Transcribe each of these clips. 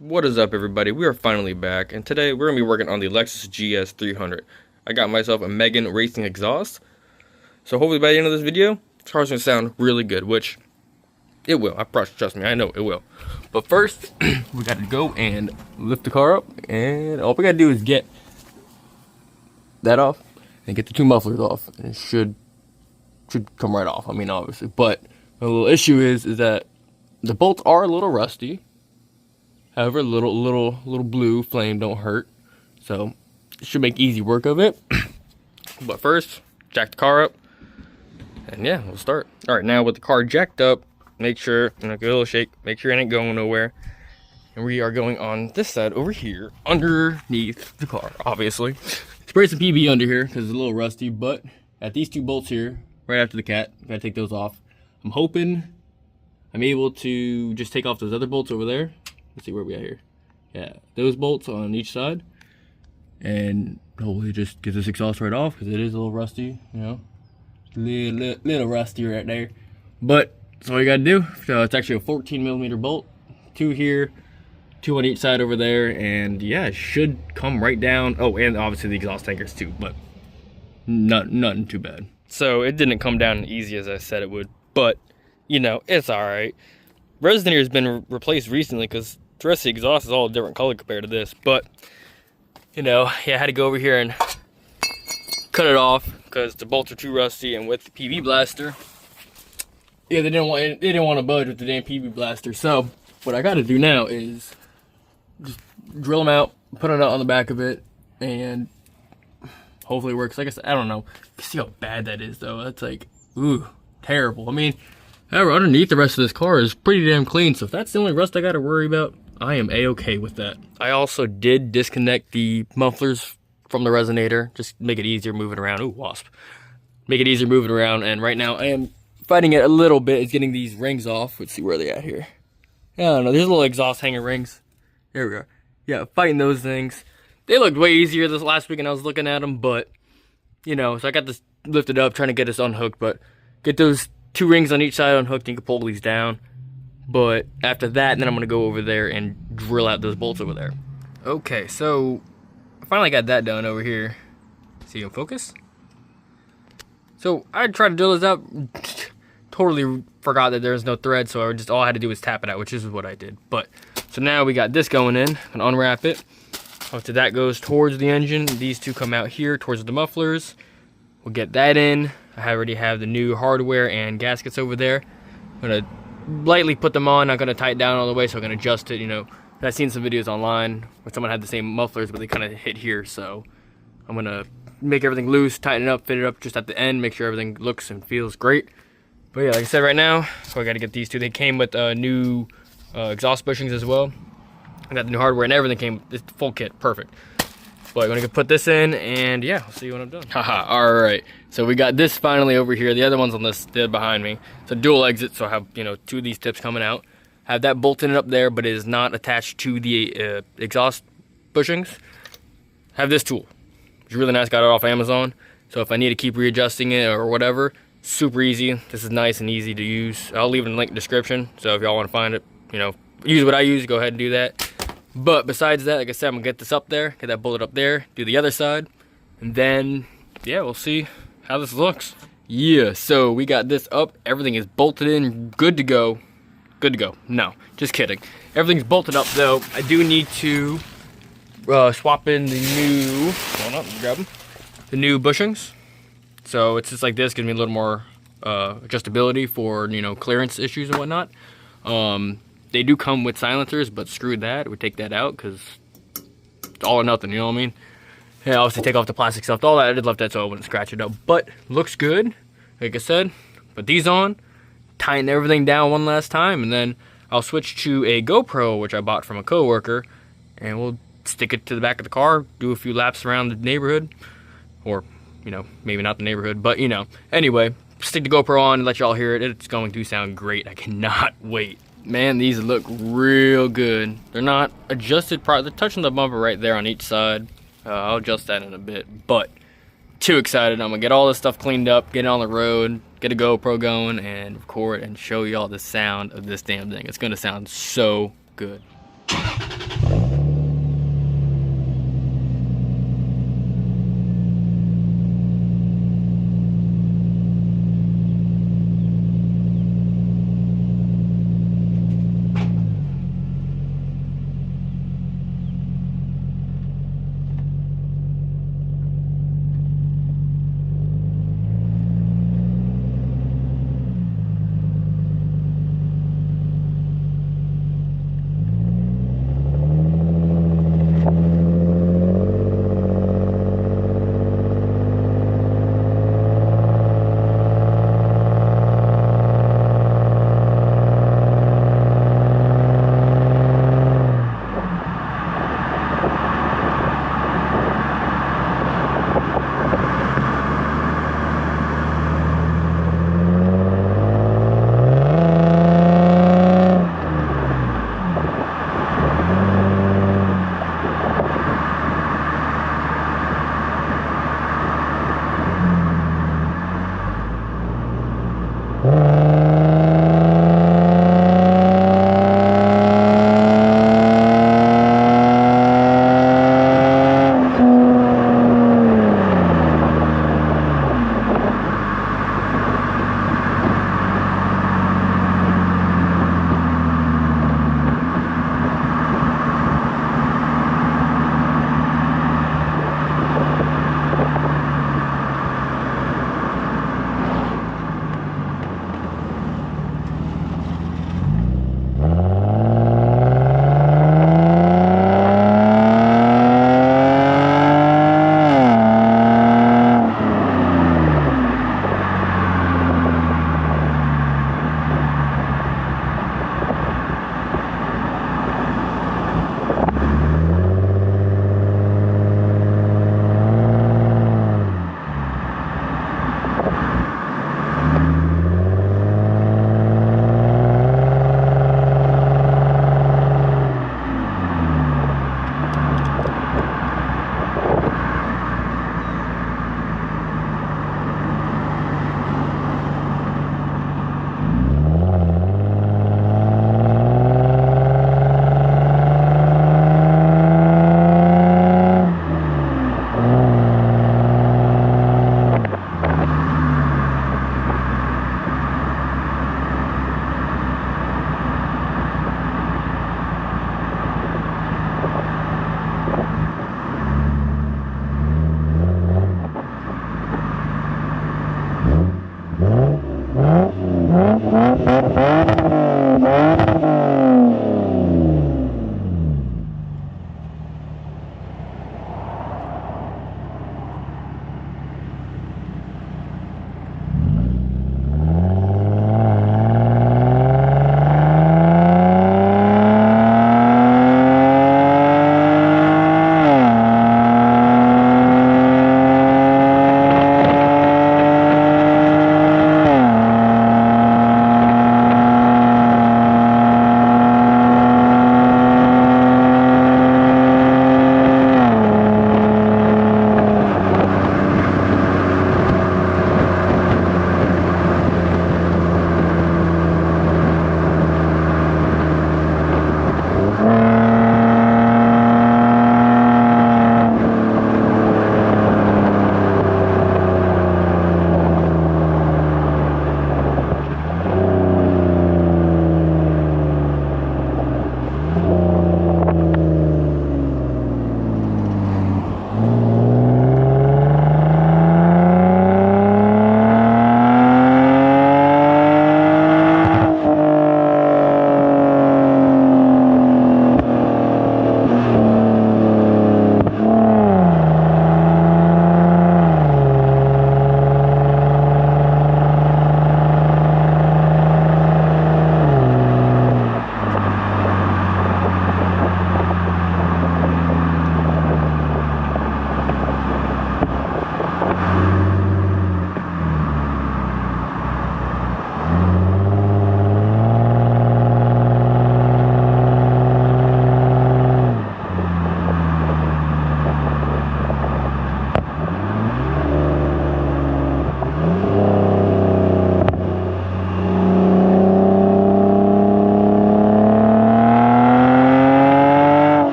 What is up, everybody? We are finally back, and today we're going to be working on the Lexus Gs300. I got myself a Megan racing exhaust, so hopefully by the end of this video, the car's going to sound really good, which it will. Trust me, I know it will. But first, we got to go and lift the car up, and all we got to do is get that off and get the two mufflers off, and it should come right off. I mean, obviously, but the little issue is that the bolts are a little rusty. However, little blue flame don't hurt, so it should make easy work of it. But first, jack the car up, and yeah, we'll start. All right, now with the car jacked up, make sure, give it a little shake, make sure it ain't going nowhere. And we are going on this side over here, underneath the car, obviously. Spray some PB under here, because it's a little rusty, but at these two bolts here, right after the cat, gotta take those off. I'm hoping I'm able to just take off those other bolts over there. Let's see where we at here. Yeah, those bolts on each side, and hopefully just get this exhaust right off, because it is a little rusty, you know, little rusty right there. But that's all you gotta do. So it's actually a 14mm bolt, two here, two on each side over there, and yeah, it should come right down. Oh, and obviously the exhaust tankers too, but nothing too bad. So it didn't come down as easy as I said it would, but you know, it's all right. Resonator has been replaced recently because the rest of the exhaust is all a different color compared to this, but you know, yeah, I had to go over here and cut it off because the bolts are too rusty, and with the PB blaster, yeah, they didn't want to budge with the damn PB blaster. So what I got to do now is just drill them out, put a nut on the back of it, and hopefully it works. Like I said, I don't know. You see how bad that is, though. That's like, ooh, terrible. I mean, however, underneath the rest of this car is pretty damn clean, so if that's the only rust I got to worry about, I am a-okay with that. I also did disconnect the mufflers from the resonator, just make it easier moving around. Ooh, wasp. Make it easier moving around, and right now I am fighting it a little bit. It's getting these rings off. Let's see where they at here. Yeah, I don't know. There's little exhaust hanger rings. There we go. Yeah, fighting those things. They looked way easier this last week, and I was looking at them, but, you know, so I got this lifted up, trying to get this unhooked, but get those two rings on each side unhooked, and you can pull these down. But after that, then I'm gonna go over there and drill out those bolts over there. Okay, so I finally got that done over here. See, in focus? So I tried to drill this out, totally forgot that there was no thread, so all I had to do was tap it out, which is what I did. But so now we got this going in, and unwrap it. After that goes towards the engine, these two come out here towards the mufflers. We'll get that in. I already have the new hardware and gaskets over there. I'm gonna lightly put them on, not gonna tighten down all the way, so I'm gonna adjust it. You know, I've seen some videos online where someone had the same mufflers, but they kind of hit here, so I'm gonna make everything loose, tighten it up, fit it up just at the end, make sure everything looks and feels great. But yeah, like I said, right now, so I gotta get these two. They came with new exhaust bushings as well. I got the new hardware and everything came with this full kit, perfect. But I'm gonna put this in, and yeah, I'll see you when I'm done. Haha, alright. So we got this finally over here. The other one's on this behind me. It's a dual exit, so I have, you know, two of these tips coming out. Have that bolted up there, but it is not attached to the exhaust bushings. Have this tool. It's really nice, got it off Amazon. So if I need to keep readjusting it or whatever, super easy. This is nice and easy to use. I'll leave it in the link description, so if y'all want to find it, you know, use what I use, go ahead and do that. But besides that, like I said, I'm gonna get this up there, get that bullet up there, do the other side, and then, yeah, we'll see how this looks. Yeah, so we got this up, everything is bolted in, good to go. Good to go. No, just kidding. Everything's bolted up though. I do need to swap in the new, hold on, grab them, the new bushings. So it's just like this, gives me a little more adjustability for, you know, clearance issues and whatnot. They do come with silencers, but screw that. We take that out because it's all or nothing, you know what I mean? Yeah, obviously take off the plastic stuff. All that, I just left that so I wouldn't scratch it up. But looks good, like I said. Put these on, tighten everything down one last time, and then I'll switch to a GoPro, which I bought from a coworker, and we'll stick it to the back of the car, do a few laps around the neighborhood, or, you know, maybe not the neighborhood, but, you know. Anyway, stick the GoPro on and let y'all hear it. It's going to sound great. I cannot wait. Man, these look real good. They're not adjusted they're touching the bumper right there on each side. I'll adjust that in a bit, but too excited. I'm gonna get all this stuff cleaned up, get it on the road, get a GoPro going, and record and show y'all the sound of this damn thing. It's gonna sound so good.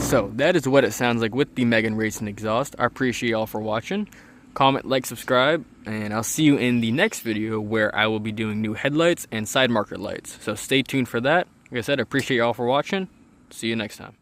So that is what it sounds like with the Megan Racing exhaust. I appreciate y'all for watching. Comment, like, subscribe, and I'll see you in the next video where I will be doing new headlights and side marker lights. So stay tuned for that. Like I said, I appreciate y'all for watching. See you next time.